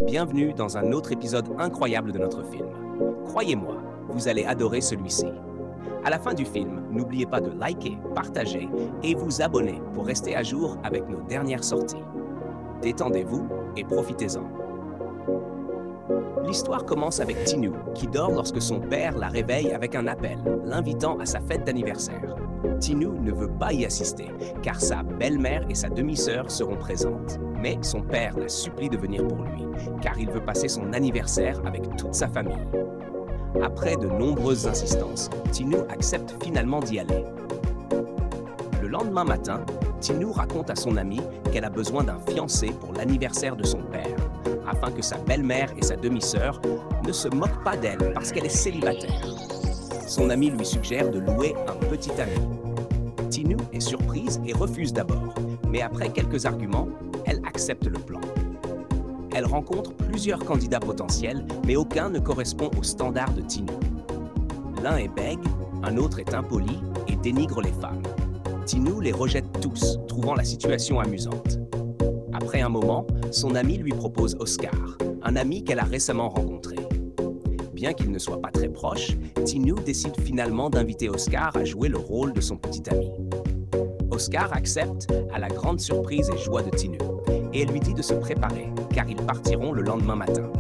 Bienvenue dans un autre épisode incroyable de notre film. Croyez-moi, vous allez adorer celui-ci. À la fin du film, n'oubliez pas de liker, partager et vous abonner pour rester à jour avec nos dernières sorties. Détendez-vous et profitez-en. L'histoire commence avec Tinu, qui dort lorsque son père la réveille avec un appel, l'invitant à sa fête d'anniversaire. Tinu ne veut pas y assister, car sa belle-mère et sa demi-sœur seront présentes. Mais son père la supplie de venir pour lui, car il veut passer son anniversaire avec toute sa famille. Après de nombreuses insistances, Tinu accepte finalement d'y aller. Le lendemain matin, Tinu raconte à son amie qu'elle a besoin d'un fiancé pour l'anniversaire de son père, afin que sa belle-mère et sa demi-sœur ne se moquent pas d'elle parce qu'elle est célibataire. Son amie lui suggère de louer un petit ami. Tinu est surprise et refuse d'abord, mais après quelques arguments, elle accepte le plan. Elle rencontre plusieurs candidats potentiels, mais aucun ne correspond aux standards de Tinu. L'un est bègue, un autre est impoli et dénigre les femmes. Tinu les rejette tous, trouvant la situation amusante. Après un moment, son ami lui propose Oscar, un ami qu'elle a récemment rencontré. Bien qu'ils ne soient pas très proches, Tinu décide finalement d'inviter Oscar à jouer le rôle de son petit ami. Oscar accepte à la grande surprise et joie de Tinu, et elle lui dit de se préparer, car ils partiront le lendemain matin.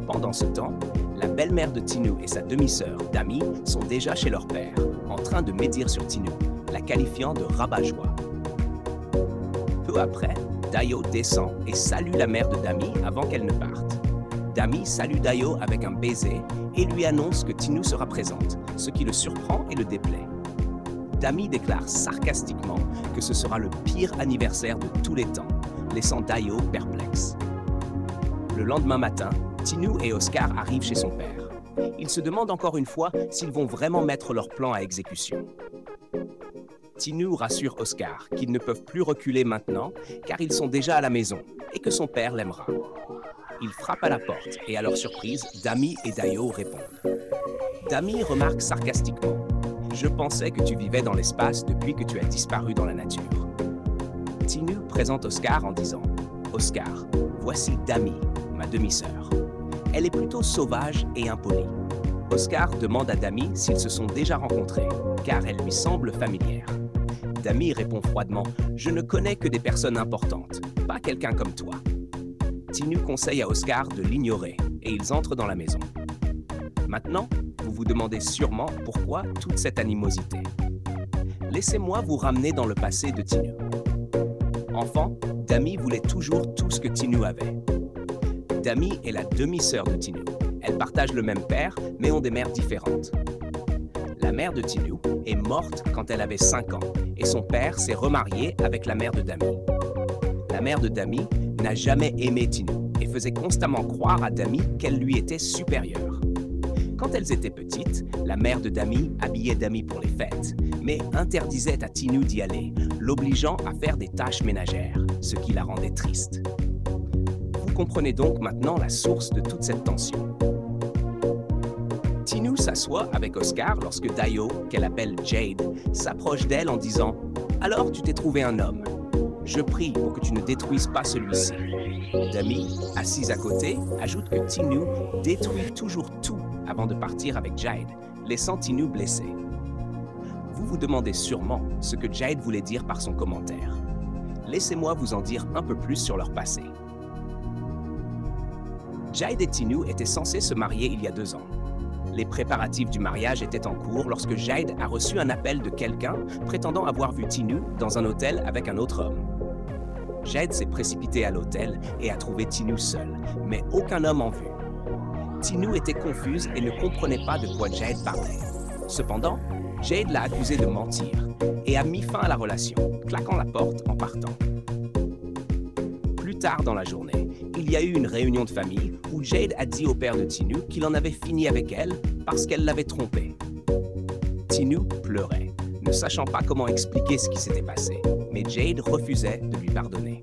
Pendant ce temps, la belle-mère de Tinu et sa demi-sœur, Dami, sont déjà chez leur père, en train de médire sur Tinu, la qualifiant de rabat-joie. Peu après, Dayo descend et salue la mère de Dami avant qu'elle ne parte. Dami salue Dayo avec un baiser et lui annonce que Tinu sera présente, ce qui le surprend et le déplaît. Dami déclare sarcastiquement que ce sera le pire anniversaire de tous les temps, laissant Dayo perplexe. Le lendemain matin, Tinu et Oscar arrivent chez son père. Ils se demandent encore une fois s'ils vont vraiment mettre leur plan à exécution. Tinu rassure Oscar qu'ils ne peuvent plus reculer maintenant car ils sont déjà à la maison et que son père l'aimera. Il frappe à la porte et à leur surprise, Dami et Dayo répondent. Dami remarque sarcastiquement « Je pensais que tu vivais dans l'espace depuis que tu as disparu dans la nature. » Tinu présente Oscar en disant « Oscar, voici Dami, ma demi-sœur. Elle est plutôt sauvage et impolie. » Oscar demande à Dami s'ils se sont déjà rencontrés, car elle lui semble familière. Dami répond froidement « Je ne connais que des personnes importantes, pas quelqu'un comme toi. » Tinu conseille à Oscar de l'ignorer et ils entrent dans la maison. Maintenant, vous vous demandez sûrement pourquoi toute cette animosité. Laissez-moi vous ramener dans le passé de Tinu. Enfant, Dami voulait toujours tout ce que Tinu avait. Dami est la demi-sœur de Tinu. Elles partagent le même père, mais ont des mères différentes. La mère de Tinu est morte quand elle avait 5 ans et son père s'est remarié avec la mère de Dami. La mère de Dami n'a jamais aimé Tinu et faisait constamment croire à Dami qu'elle lui était supérieure. Quand elles étaient petites, la mère de Dami habillait Dami pour les fêtes, mais interdisait à Tinu d'y aller, l'obligeant à faire des tâches ménagères, ce qui la rendait triste. Vous comprenez donc maintenant la source de toute cette tension. Tinu s'assoit avec Oscar lorsque Dayo, qu'elle appelle Jade, s'approche d'elle en disant « Alors tu t'es trouvé un homme. Je prie pour que tu ne détruises pas celui-ci. » Dami, assise à côté, ajoute que Tinu détruit toujours tout avant de partir avec Jade, laissant Tinu blessé. Vous vous demandez sûrement ce que Jade voulait dire par son commentaire. Laissez-moi vous en dire un peu plus sur leur passé. Jade et Tinu étaient censés se marier il y a 2 ans. Les préparatifs du mariage étaient en cours lorsque Jade a reçu un appel de quelqu'un prétendant avoir vu Tinu dans un hôtel avec un autre homme. Jade s'est précipitée à l'hôtel et a trouvé Tinu seule, mais aucun homme en vue. Tinu était confuse et ne comprenait pas de quoi Jade parlait. Cependant, Jade l'a accusée de mentir et a mis fin à la relation, claquant la porte en partant. Plus tard dans la journée, il y a eu une réunion de famille où Jade a dit au père de Tinu qu'il en avait fini avec elle parce qu'elle l'avait trompé. Tinu pleurait, ne sachant pas comment expliquer ce qui s'était passé, mais Jade refusait de lui pardonner.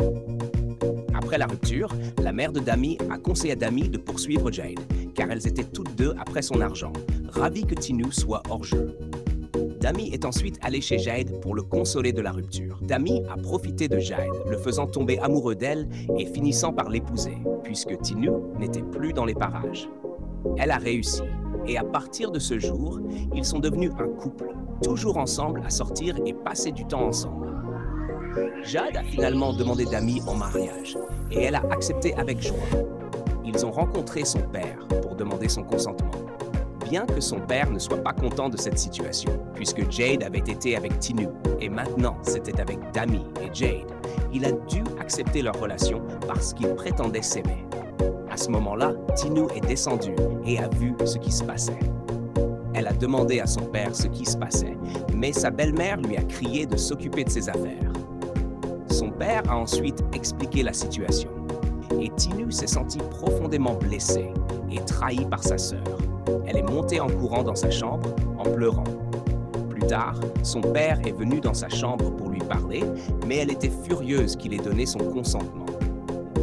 Après la rupture, la mère de Dami a conseillé à Dami de poursuivre Jade, car elles étaient toutes deux après son argent, ravies que Tinu soit hors jeu. Dami est ensuite allé chez Jade pour le consoler de la rupture. Dami a profité de Jade, le faisant tomber amoureux d'elle et finissant par l'épouser, puisque Tinu n'était plus dans les parages. Elle a réussi, et à partir de ce jour, ils sont devenus un couple, toujours ensemble à sortir et passer du temps ensemble. Jade a finalement demandé Dami en mariage, et elle a accepté avec joie. Ils ont rencontré son père pour demander son consentement. Bien que son père ne soit pas content de cette situation, puisque Jade avait été avec Tinu, et maintenant c'était avec Dami et Jade, il a dû accepter leur relation parce qu'ils prétendaient s'aimer. À ce moment-là, Tinu est descendue et a vu ce qui se passait. Elle a demandé à son père ce qui se passait, mais sa belle-mère lui a crié de s'occuper de ses affaires. Son père a ensuite expliqué la situation, et Tinu s'est sentie profondément blessée et trahie par sa sœur. Elle est montée en courant dans sa chambre en pleurant. Plus tard, son père est venu dans sa chambre pour lui parler, mais elle était furieuse qu'il ait donné son consentement.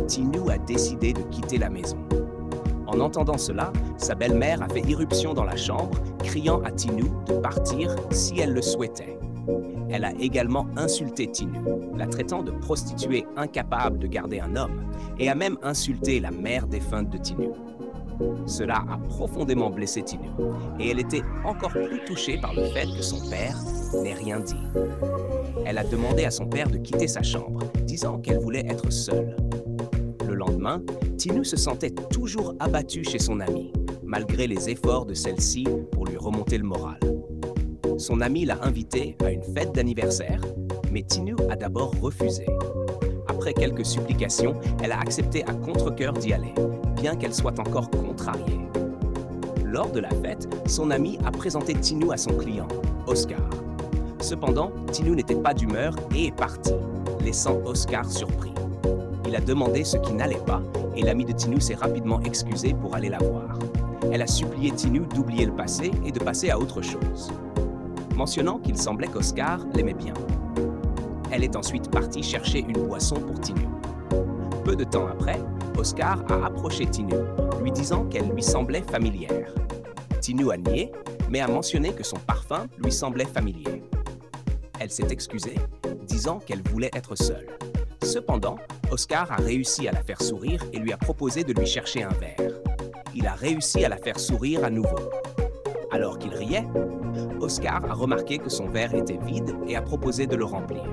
Tinu a décidé de quitter la maison. En entendant cela, sa belle-mère a fait irruption dans la chambre, criant à Tinu de partir si elle le souhaitait. Elle a également insulté Tinu, la traitant de prostituée incapable de garder un homme, et a même insulté la mère défunte de Tinu. Cela a profondément blessé Tinu, et elle était encore plus touchée par le fait que son père n'ait rien dit. Elle a demandé à son père de quitter sa chambre, disant qu'elle voulait être seule. Le lendemain, Tinu se sentait toujours abattue chez son amie, malgré les efforts de celle-ci pour lui remonter le moral. Son amie l'a invitée à une fête d'anniversaire, mais Tinu a d'abord refusé. Après quelques supplications, elle a accepté à contre-cœur d'y aller, bien qu'elle soit encore contrariée. Lors de la fête, son amie a présenté Tinu à son client, Oscar. Cependant, Tinu n'était pas d'humeur et est parti, laissant Oscar surpris. Il a demandé ce qui n'allait pas et l'ami de Tinu s'est rapidement excusé pour aller la voir. Elle a supplié Tinu d'oublier le passé et de passer à autre chose, mentionnant qu'il semblait qu'Oscar l'aimait bien. Elle est ensuite partie chercher une boisson pour Tinu. Peu de temps après, Oscar a approché Tinu, lui disant qu'elle lui semblait familière. Tinu a nié, mais a mentionné que son parfum lui semblait familier. Elle s'est excusée, disant qu'elle voulait être seule. Cependant, Oscar a réussi à la faire sourire et lui a proposé de lui chercher un verre. Il a réussi à la faire sourire à nouveau. Alors qu'il riait, Oscar a remarqué que son verre était vide et a proposé de le remplir.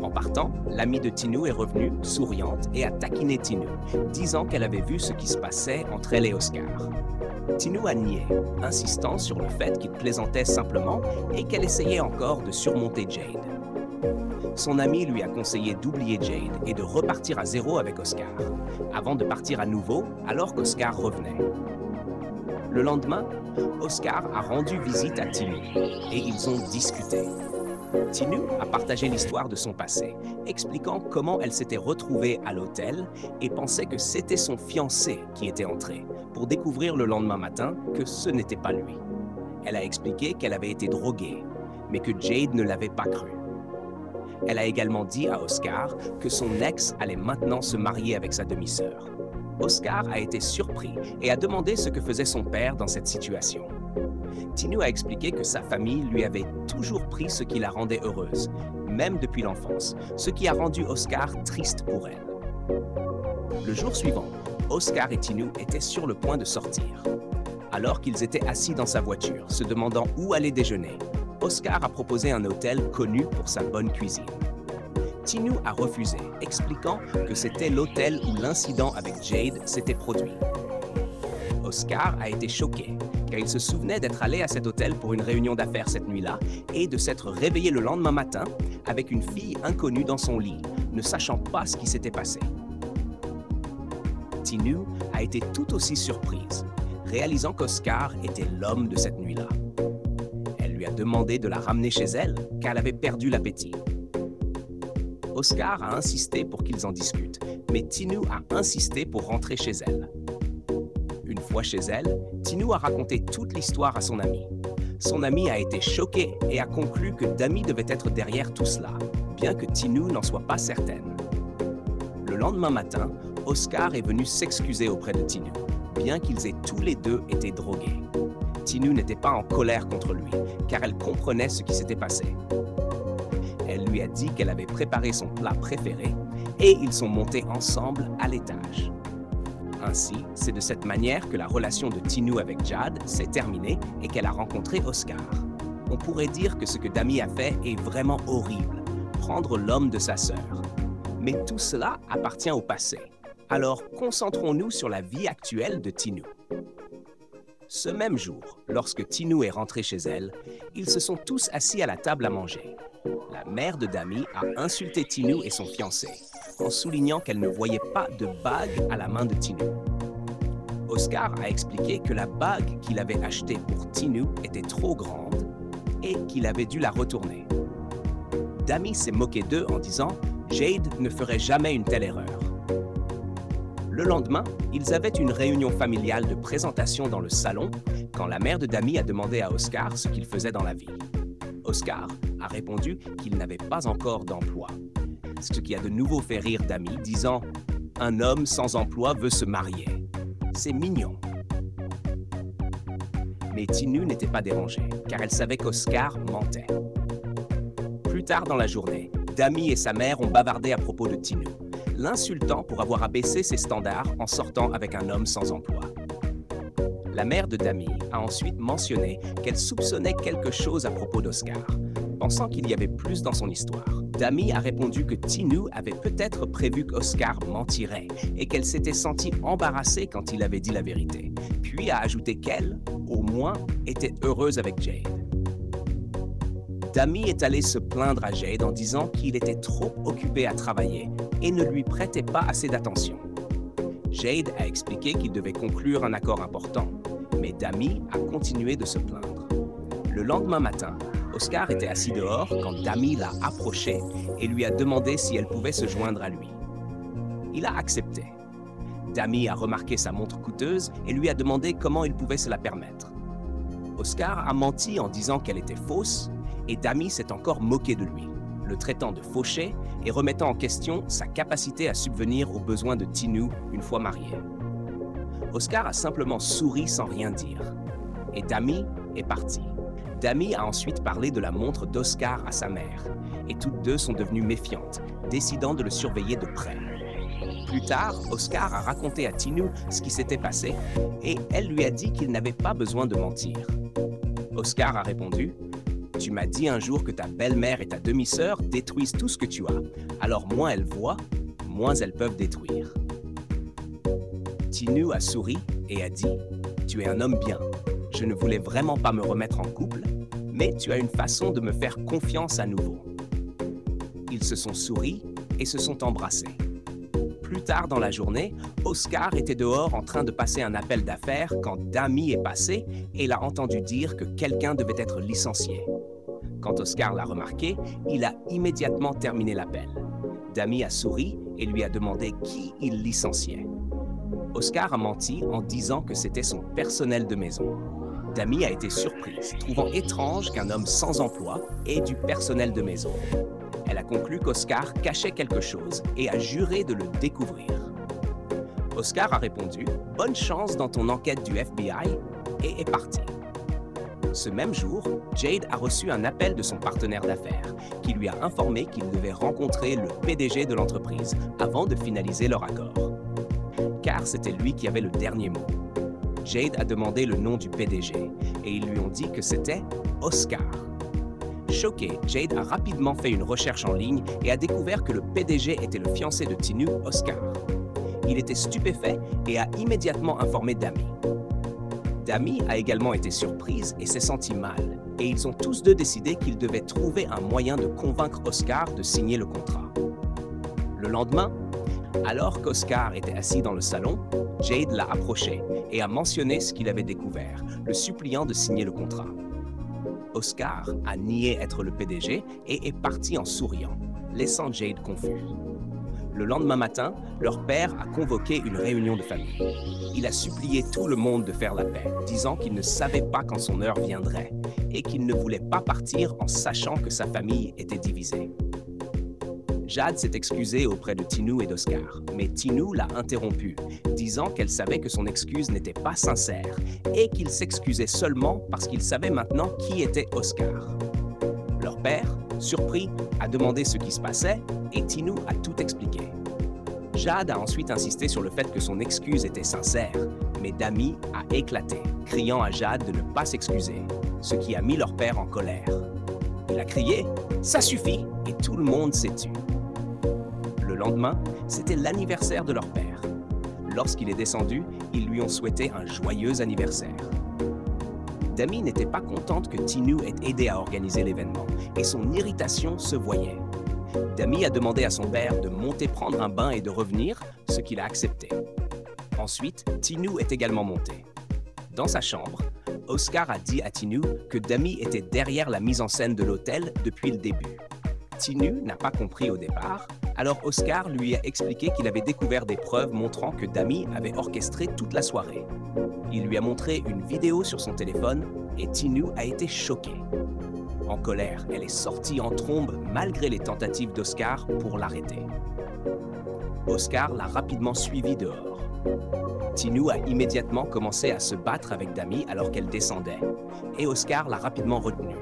En partant, l'amie de Tinu est revenue, souriante, et a taquiné Tinu, disant qu'elle avait vu ce qui se passait entre elle et Oscar. Tinu a nié, insistant sur le fait qu'il plaisantait simplement et qu'elle essayait encore de surmonter Jade. Son ami lui a conseillé d'oublier Jade et de repartir à zéro avec Oscar, avant de partir à nouveau alors qu'Oscar revenait. Le lendemain, Oscar a rendu visite à Tinu et ils ont discuté. Tinu a partagé l'histoire de son passé, expliquant comment elle s'était retrouvée à l'hôtel et pensait que c'était son fiancé qui était entré, pour découvrir le lendemain matin que ce n'était pas lui. Elle a expliqué qu'elle avait été droguée, mais que Jade ne l'avait pas cru. Elle a également dit à Oscar que son ex allait maintenant se marier avec sa demi-sœur. Oscar a été surpris et a demandé ce que faisait son père dans cette situation. Tinu a expliqué que sa famille lui avait toujours pris ce qui la rendait heureuse, même depuis l'enfance, ce qui a rendu Oscar triste pour elle. Le jour suivant, Oscar et Tinu étaient sur le point de sortir. Alors qu'ils étaient assis dans sa voiture, se demandant où aller déjeuner, Oscar a proposé un hôtel connu pour sa bonne cuisine. Tinu a refusé, expliquant que c'était l'hôtel où l'incident avec Jade s'était produit. Oscar a été choqué, car il se souvenait d'être allé à cet hôtel pour une réunion d'affaires cette nuit-là et de s'être réveillé le lendemain matin avec une fille inconnue dans son lit, ne sachant pas ce qui s'était passé. Tinu a été tout aussi surprise, réalisant qu'Oscar était l'homme de cette nuit-là. Elle lui a demandé de la ramener chez elle, car elle avait perdu l'appétit. Oscar a insisté pour qu'ils en discutent, mais Tinu a insisté pour rentrer chez elle. Une fois chez elle, Tinu a raconté toute l'histoire à son ami. Son ami a été choqué et a conclu que Dami devait être derrière tout cela, bien que Tinu n'en soit pas certaine. Le lendemain matin, Oscar est venu s'excuser auprès de Tinu, bien qu'ils aient tous les deux été drogués. Tinu n'était pas en colère contre lui, car elle comprenait ce qui s'était passé. Elle lui a dit qu'elle avait préparé son plat préféré et ils sont montés ensemble à l'étage. Ainsi, c'est de cette manière que la relation de Tinu avec Jade s'est terminée et qu'elle a rencontré Oscar. On pourrait dire que ce que Dami a fait est vraiment horrible, prendre l'homme de sa sœur. Mais tout cela appartient au passé. Alors, concentrons-nous sur la vie actuelle de Tinu. Ce même jour, lorsque Tinu est rentrée chez elle, ils se sont tous assis à la table à manger. La mère de Dami a insulté Tinu et son fiancé, en soulignant qu'elle ne voyait pas de bague à la main de Tinu. Oscar a expliqué que la bague qu'il avait achetée pour Tinu était trop grande et qu'il avait dû la retourner. Dami s'est moqué d'eux en disant « Jade ne ferait jamais une telle erreur ». Le lendemain, ils avaient une réunion familiale de présentation dans le salon quand la mère de Dami a demandé à Oscar ce qu'il faisait dans la vie. Oscar a répondu qu'il n'avait pas encore d'emploi, ce qui a de nouveau fait rire Dami, disant « Un homme sans emploi veut se marier. C'est mignon. » Mais Tinu n'était pas dérangée, car elle savait qu'Oscar mentait. Plus tard dans la journée, Dami et sa mère ont bavardé à propos de Tinu, l'insultant pour avoir abaissé ses standards en sortant avec un homme sans emploi. La mère de Dami a ensuite mentionné qu'elle soupçonnait quelque chose à propos d'Oscar, pensant qu'il y avait plus dans son histoire. Dami a répondu que Tinu avait peut-être prévu qu'Oscar mentirait et qu'elle s'était sentie embarrassée quand il avait dit la vérité, puis a ajouté qu'elle, au moins, était heureuse avec Jade. Dami est allé se plaindre à Jade en disant qu'il était trop occupé à travailler et ne lui prêtait pas assez d'attention. Jade a expliqué qu'il devait conclure un accord important, mais Dami a continué de se plaindre. Le lendemain matin, Oscar était assis dehors quand Dami l'a approché et lui a demandé si elle pouvait se joindre à lui. Il a accepté. Dami a remarqué sa montre coûteuse et lui a demandé comment il pouvait se la permettre. Oscar a menti en disant qu'elle était fausse et Dami s'est encore moqué de lui, le traitant de fauché et remettant en question sa capacité à subvenir aux besoins de Tinu une fois marié. Oscar a simplement souri sans rien dire. Et Dami est partie. Dami a ensuite parlé de la montre d'Oscar à sa mère, et toutes deux sont devenues méfiantes, décidant de le surveiller de près. Plus tard, Oscar a raconté à Tinu ce qui s'était passé, et elle lui a dit qu'il n'avait pas besoin de mentir. Oscar a répondu « Tu m'as dit un jour que ta belle-mère et ta demi-sœur détruisent tout ce que tu as, alors moins elles voient, moins elles peuvent détruire. » Tinu a souri et a dit « Tu es un homme bien. Je ne voulais vraiment pas me remettre en couple, mais tu as une façon de me faire confiance à nouveau. » Ils se sont souris et se sont embrassés. Plus tard dans la journée, Oscar était dehors en train de passer un appel d'affaires quand Dami est passé et l'a entendu dire que quelqu'un devait être licencié. Quand Oscar l'a remarqué, il a immédiatement terminé l'appel. Dami a souri et lui a demandé qui il licenciait. Oscar a menti en disant que c'était son personnel de maison. Dami a été surprise, trouvant étrange qu'un homme sans emploi ait du personnel de maison. Elle a conclu qu'Oscar cachait quelque chose et a juré de le découvrir. Oscar a répondu « Bonne chance dans ton enquête du FBI » et est parti. Ce même jour, Jade a reçu un appel de son partenaire d'affaires qui lui a informé qu'il devait rencontrer le PDG de l'entreprise avant de finaliser leur accord. Car c'était lui qui avait le dernier mot. Jade a demandé le nom du PDG et ils lui ont dit que c'était Oscar. Choqué, Jade a rapidement fait une recherche en ligne et a découvert que le PDG était le fiancé de Tinu, Oscar. Il était stupéfait et a immédiatement informé Dami. Dami a également été surprise et s'est sentie mal, et ils ont tous deux décidé qu'ils devaient trouver un moyen de convaincre Oscar de signer le contrat. Le lendemain, alors qu'Oscar était assis dans le salon, Jade l'a approché et a mentionné ce qu'il avait découvert, le suppliant de signer le contrat. Oscar a nié être le PDG et est parti en souriant, laissant Jade confuse. Le lendemain matin, leur père a convoqué une réunion de famille. Il a supplié tout le monde de faire la paix, disant qu'il ne savait pas quand son heure viendrait et qu'il ne voulait pas partir en sachant que sa famille était divisée. Jade s'est excusée auprès de Tinu et d'Oscar, mais Tinu l'a interrompue, disant qu'elle savait que son excuse n'était pas sincère et qu'il s'excusait seulement parce qu'il savait maintenant qui était Oscar. Leur père, surpris, a demandé ce qui se passait et Tinu a tout expliqué. Jade a ensuite insisté sur le fait que son excuse était sincère, mais Dami a éclaté, criant à Jade de ne pas s'excuser, ce qui a mis leur père en colère. Il a crié « Ça suffit !» et tout le monde s'est tu. Le lendemain, c'était l'anniversaire de leur père. Lorsqu'il est descendu, ils lui ont souhaité un joyeux anniversaire. Dami n'était pas contente que Tinu ait aidé à organiser l'événement et son irritation se voyait. Dami a demandé à son père de monter prendre un bain et de revenir, ce qu'il a accepté. Ensuite, Tinu est également monté. Dans sa chambre, Oscar a dit à Tinu que Dami était derrière la mise en scène de l'hôtel depuis le début. Tinu n'a pas compris au départ, alors Oscar lui a expliqué qu'il avait découvert des preuves montrant que Dami avait orchestré toute la soirée. Il lui a montré une vidéo sur son téléphone et Tinu a été choquée. En colère, elle est sortie en trombe malgré les tentatives d'Oscar pour l'arrêter. Oscar l'a rapidement suivie dehors. Tinu a immédiatement commencé à se battre avec Dami alors qu'elle descendait, et Oscar l'a rapidement retenue.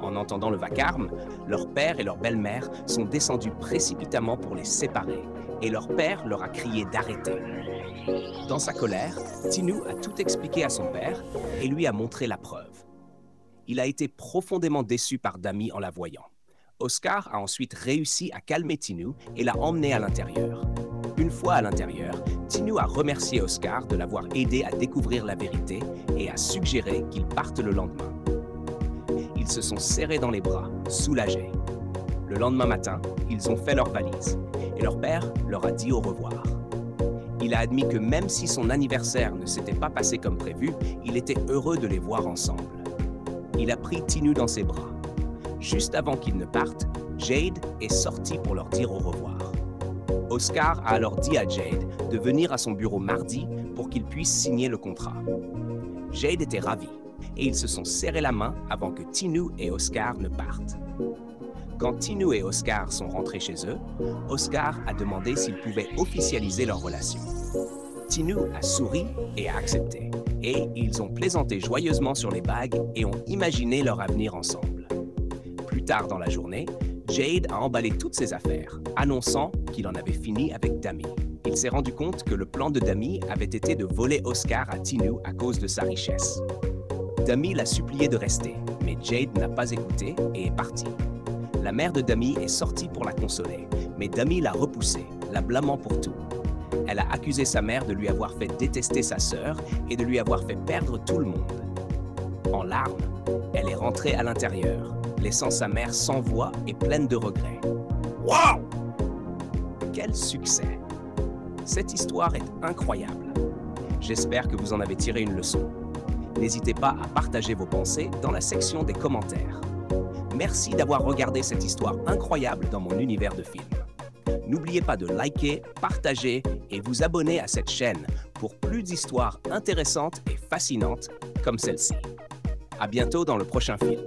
En entendant le vacarme, leur père et leur belle-mère sont descendus précipitamment pour les séparer, et leur père leur a crié d'arrêter. Dans sa colère, Tinu a tout expliqué à son père et lui a montré la preuve. Il a été profondément déçu par Dami en la voyant. Oscar a ensuite réussi à calmer Tinu et l'a emmené à l'intérieur. Une fois à l'intérieur, Tinu a remercié Oscar de l'avoir aidé à découvrir la vérité et a suggéré qu'ils partent le lendemain. Ils se sont serrés dans les bras, soulagés. Le lendemain matin, ils ont fait leurs valises et leur père leur a dit au revoir. Il a admis que même si son anniversaire ne s'était pas passé comme prévu, il était heureux de les voir ensemble. Il a pris Tinu dans ses bras. Juste avant qu'ils ne partent, Jade est sortie pour leur dire au revoir. Oscar a alors dit à Jade de venir à son bureau mardi pour qu'il puisse signer le contrat. Jade était ravie et ils se sont serrés la main avant que Tinu et Oscar ne partent. Quand Tinu et Oscar sont rentrés chez eux, Oscar a demandé s'ils pouvaient officialiser leur relation. Tinu a souri et a accepté, et ils ont plaisanté joyeusement sur les bagues et ont imaginé leur avenir ensemble. Plus tard dans la journée, Jade a emballé toutes ses affaires, annonçant qu'il en avait fini avec Dami. Il s'est rendu compte que le plan de Dami avait été de voler Oscar à Tinu à cause de sa richesse. Dami l'a supplié de rester, mais Jade n'a pas écouté et est partie. La mère de Dami est sortie pour la consoler, mais Dami l'a repoussée, la blâmant pour tout. Elle a accusé sa mère de lui avoir fait détester sa sœur et de lui avoir fait perdre tout le monde. En larmes, elle est rentrée à l'intérieur, laissant sa mère sans voix et pleine de regrets. Wow! Quel succès! Cette histoire est incroyable. J'espère que vous en avez tiré une leçon. N'hésitez pas à partager vos pensées dans la section des commentaires. Merci d'avoir regardé cette histoire incroyable dans mon univers de film. N'oubliez pas de liker, partager et vous abonner à cette chaîne pour plus d'histoires intéressantes et fascinantes comme celle-ci. À bientôt dans le prochain film.